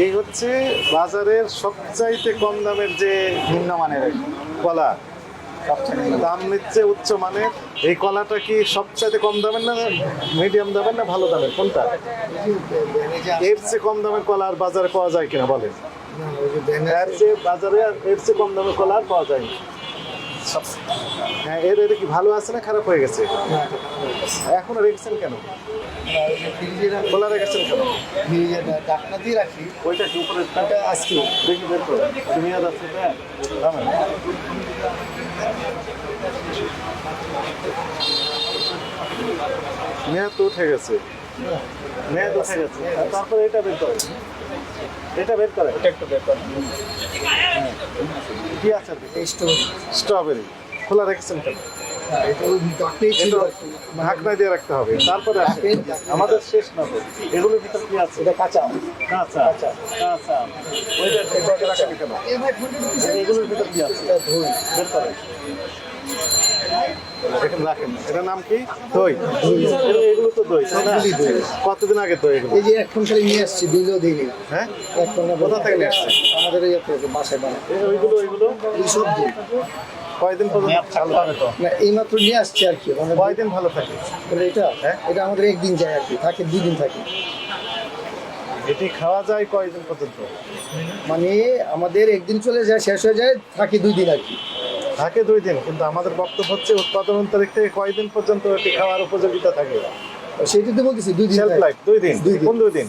এই হচ্ছে বাজারের সবচাইতে কম দামের যে নিম্নমানের কলা, দাম নিচ্ছে উচ্চ মানের। এই কলাটা কি সবচাইতে কম দামের না মিডিয়াম দামের না ভালো দামের, কোনটা? এর চেয়ে কম দামের কলা আর বাজারে পাওয়া যায় কিনা বলেন? এর চেয়ে বাজারে এর চেয়ে কম দামের কলা আর পাওয়া যায় না। হ্যাঁ, এটা কি ভালো আছে না খারাপ হয়ে গেছে? এখনো রেখেছেন কেন? খোলা রেখেছেন কেন? ঢাকনা দিয়ে রাখি। ওইটা কি উপরে আজকে দেখি বের করে মেয়াদ আছে মেয়াদ তো উঠে গেছে, মেয়াদ উঠে গেছে। তারপরে এটা বের করে, এটা বের করে, এটা একটু বের করেন। কি আছে? স্ট্রবেরি। স্ট্রবেরি খোলা রেখেছেন কেন? ঢাকনা দিয়ে রাখতে হবে। তারপরে আসে আমাদের শেষ না তো, এগুলোর ভিতর কি আছে? এটা কাঁচা। কাঁচা কাঁচা ওইটা রাখেন কেন? এগুলোর ভিতর কি আছে? বের করে এখানে রাখেন। এটার নাম কি? দই। এগুলো তো দই, তাই না? কতদিন আগে দই এগুলো? এই যে এক কুইন্টাল নিয়ে আসছি, দিলেও দিইনি। হ্যাঁ, এক কুইন্টাল কোথা থেকে নিয়ে আসছে? আমাদের এই বাসায় বানায়। ওইগুলো এই সব দিই। কয়দিন পর্যন্ত ভালো থাকে? তো না, এইমাত্র নিয়ে আসছি আর কি। কয়দিন ভালো থাকে? এটা হ্যাঁ, এটা আমাদের একদিন যায় আর কি, থাকে 2 দিন থাকে। এটি খাওয়া যায় কয়দিন পর্যন্ত? মানে আমাদের একদিন চলে যায়, শেষ হয়ে যায়, থাকে 2 দিন আর কি। থাকে 2 দিন, কিন্তু আমাদের বক্তব্য হচ্ছে উৎপাদন তারিখ থেকে কয়দিন পর্যন্ত এটি খাওয়ার উপযোগিতা থাকে? সেটা তো বলতেছি 2 দিন। শেলফ লাইফ 2 দিন। কোন 2 দিন?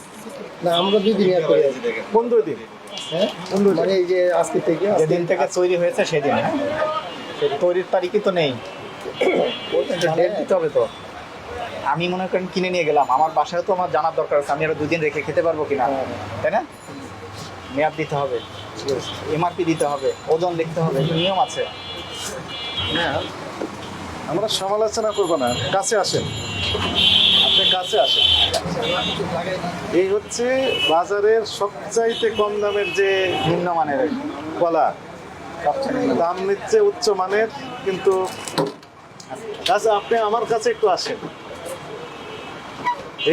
না, আমরা 2 দিন আর করি। কোন 2 দিন? হ্যাঁ, মানে এই যে আজকে থেকে, যেদিন থেকে তৈরি হয়েছে সেদিন। তৈরির তারিখই তো নেই, ডেট দিতে হবে তো। আমি মনে করেন কিনে নিয়ে গেলাম, আমার বাসায় তো আমার জানার দরকার আছে আমি আরো 2 দিন রেখে খেতে পারবো কিনা, তাই না? মেয়াদ দিতে হবে, এমআরপি দিতে হবে, ওজন লিখতে হবে, নিয়ম আছে। হ্যাঁ, আমরা সমালোচনা করব না, কাছে আসেন, আপনি কাছে আসেন। এই হচ্ছে বাজারের সবচাইতে কম দামের যে নিম্নমানের কলা, দাম নিচ্ছে উচ্চ মানের, কিন্তু আচ্ছা আপনি আমার কাছে একটু আসেন।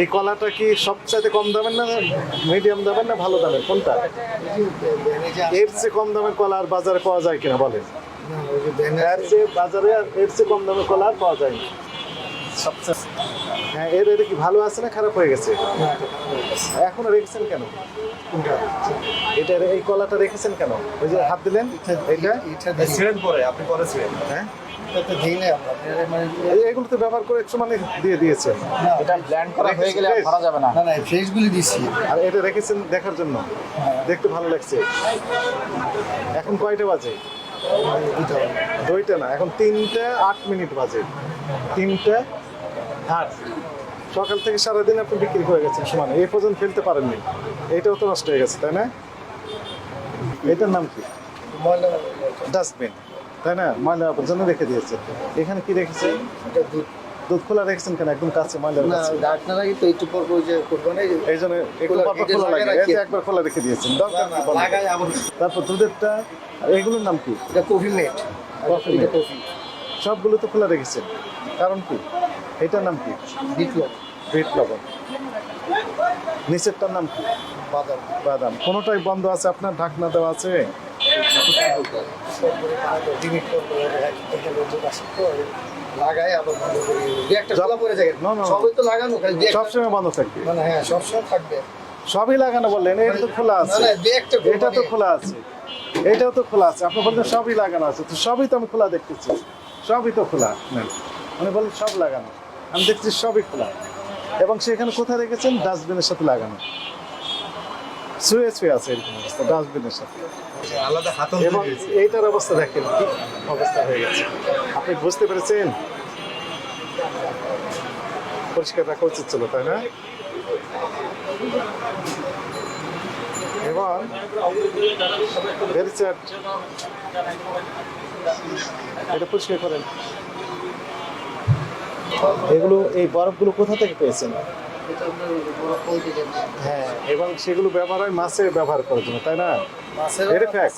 এই কলাটা কি সবচাইতে কম দামের না মিডিয়াম দামের না ভালো দামের, কোনটা? এর চেয়ে কম দামের কলা আর বাজারে পাওয়া যায় কিনা বলেন? এর চেয়ে বাজারে এর চেয়ে কম দামের কলা আর পাওয়া যায় না। হ্যাঁ, এটা কি ভালো আছে না খারাপ হয়ে গেছে? এখনো রেখেছেন কেন? এটা এই কলাটা রেখেছেন কেন? ওই যে হাত দিলেন, এটা ছিলেন পরে, আপনি পরে ছিলেন। হ্যাঁ, আমরা এগুলো তো ব্যবহার করে একটু মানে দিয়ে দিয়েছে। এটা ব্ল্যান্ড করা হয়ে গেলে আর ধরা যাবে না। না, ফ্রেশগুলি দিচ্ছি। আর এটা রেখেছেন দেখার জন্য, দেখতে ভালো লাগছে। এখন কয়টা বাজে? 2টা না, এখন 3:08 বাজে। 3:08। সকাল থেকে সারাদিন আপনি বিক্রি করে গেছেন সমানে, এই পর্যন্ত ফেলতে পারেননি। এটাও তো নষ্ট হয়ে গেছে, তাই না? এটার নাম কি? ডাস্টবিন, তাই না? ময়লা আবর্জনা রেখে দিয়েছে। এখানে কি রেখেছে? দুধ খোলা রেখেছেন কেন? একদম কাছে ময়লার কাছে। ঢাকনা লাগে তো, একটু পর পর যে করবো না, এই জন্য একটু পরপর খোলা লাগে। এই যে একবার খোলা রেখে দিয়েছেন, দরকার কি বলেন? লাগাই আবার। তারপর দুধেরটা, এগুলোর নাম কি? এটা কফি মেট। কফি মেট। সবগুলো তো খোলা রেখেছেন, কারণ কি? এটার নাম কি? বিট লবণ। নিচেরটার নাম কি? বাদাম। বাদাম। কোনোটাই বন্ধ আছে আপনার? ঢাকনা দেওয়া আছে? লাগাই আবার বন্ধ করি। একটা জ্বালা পড়ে যায়। না, না, সবই তো লাগানো, খালি সবসময় বন্ধ থাকবে। মানে হ্যাঁ, সবসময় থাকবে। সবই লাগানো বললেন, এটা তো খোলা আছে। না, একটা এটা তো খোলা আছে, এটাও তো খোলা আছে। আপনি বললেন সবই লাগানো আছে, তো সবই তো আমি খোলা দেখতেছি। সবই তো খোলা, মানে বলেন সব লাগানো, আমি দেখছি সবই খোলা। এবং সেখানে কোথায় রেখেছেন? ডাস্টবিনের সাথে লাগানো, শুয়ে শুয়ে আছে এরকম অবস্থা, ডাস্টবিনের সাথে। আলাদা হাতল এবং এইটার অবস্থা দেখেন কি অবস্থা হয়ে গেছে। আপনি বুঝতে পেরেছেন? পরিষ্কার রাখা উচিত ছিল, তাই না? এবং এটা পরিষ্কার করেন। এগুলো, এই বরফগুলো কোথা থেকে পেয়েছেন? হ্যাঁ, এবং সেগুলো ব্যবহার হয় মাছের ব্যবহার করার জন্য, তাই না? এটা fact।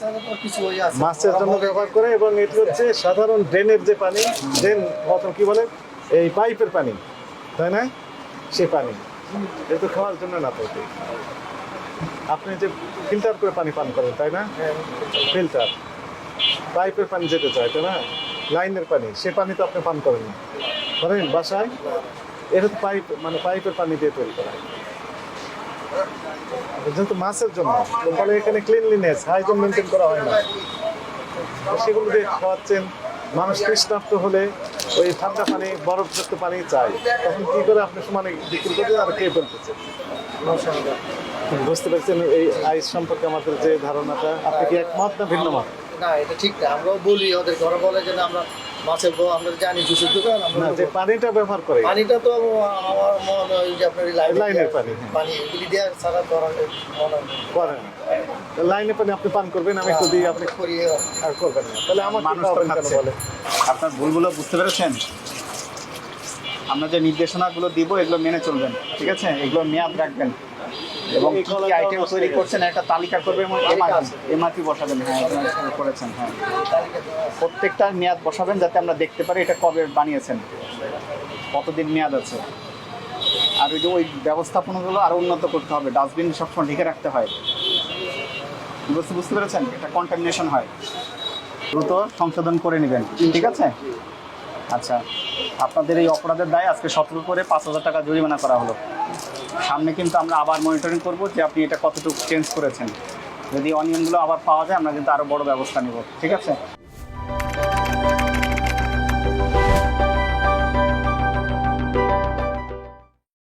মাছের জন্য ব্যবহার করে। এবং এটি হচ্ছে সাধারণ ড্রেনের যে পানি, ড্রেন মতন কি বলে, এই পাইপের পানি, তাই না? সে পানি, এটা তো খাওয়ার জন্য না। তো আপনি যে ফিল্টার করে পানি পান করেন তাই না? ফিল্টার পাইপের পানি যেতে চায় তাই না? লাইনের পানি, সে পানি তো আপনি পান করেন না, করেন বাসায়? এটা তো পাইপ, মানে পাইপের পানি দিয়ে তৈরি করা, যেহেতু মাছের জন্য, ফলে এখানে ক্লিনলিনেস হাইজিন মেনটেন করা হয় না। তো সেগুলো দিয়ে খাওয়াচ্ছেন। মানুষ তৃষ্ণার্ত হলে ওই ঠান্ডা পানি, বরফযুক্ত পানি চাই, তখন কি করে আপনি সমানে বিক্রি করতে আর খেয়ে ফেলতেছে। বুঝতে পারছেন এই আইস সম্পর্কে আমাদের যে ধারণাটা? আপনি কি একমত না ভিন্ন মত? না, এটা ঠিক না। আমরাও বলি ওদেরকে, ওরা বলে যে না, আমরা মাছের বউ, আমরা জানি জুসের দোকান, আমরা না, যে পানিটা ব্যবহার করে, পানিটা তো আমার মনে হয় যে আপনার লাইনের পানি, হ্যাঁ। পানি এগুলি দেওয়ার ছাড়া তো আর মনে হয় করেন লাইনের পানি আপনি পান করবেন, আমি একটু দিই, আপনি করিয়ে আর করবেন না, তাহলে আমার মানুষ তো কেন খাচ্ছে। বলে? আপনার ভুলগুলো বুঝতে পেরেছেন? আমরা যে নির্দেশনাগুলো দিব এগুলো মেনে চলবেন, ঠিক আছে? এগুলো মেয়াদ রাখবেন এবং এই কি কি কলাটাও আইটেম নষ্ট তৈরি হয়ে করছেন একটা তালিকা করবেন এবং এমআরপি বসাবেন। হ্যাঁ, আপনারা করেছেন, হ্যাঁ। প্রত্যেকটা মেয়াদ বসাবেন যাতে আমরা দেখতে পারি এটা কবে বানিয়েছেন, কতদিন মেয়াদ আছে। আর ওই যে ওই ব্যবস্থাপনাগুলো আরও উন্নত করতে হবে, ডাস্টবিন সবসময় ঢেকে রাখতে হয়। বুঝতে পেরেছেন? এটা কন্টামিনেশন হয়, দ্রুত সংশোধন করে নেবেন, ঠিক আছে? আচ্ছা, আপনাদের এই অপরাধের দায় আজকে সতর্ক করে 5,000 টাকা জরিমানা করা হলো। সামনে কিন্তু আমরা আবার মনিটরিং করব যে আপনি এটা কতটুকু চেঞ্জ করেছেন। যদি অনিয়নগুলো আবার পাওয়া যায় আমরা কিন্তু আরও বড় ব্যবস্থা নেব, ঠিক আছে?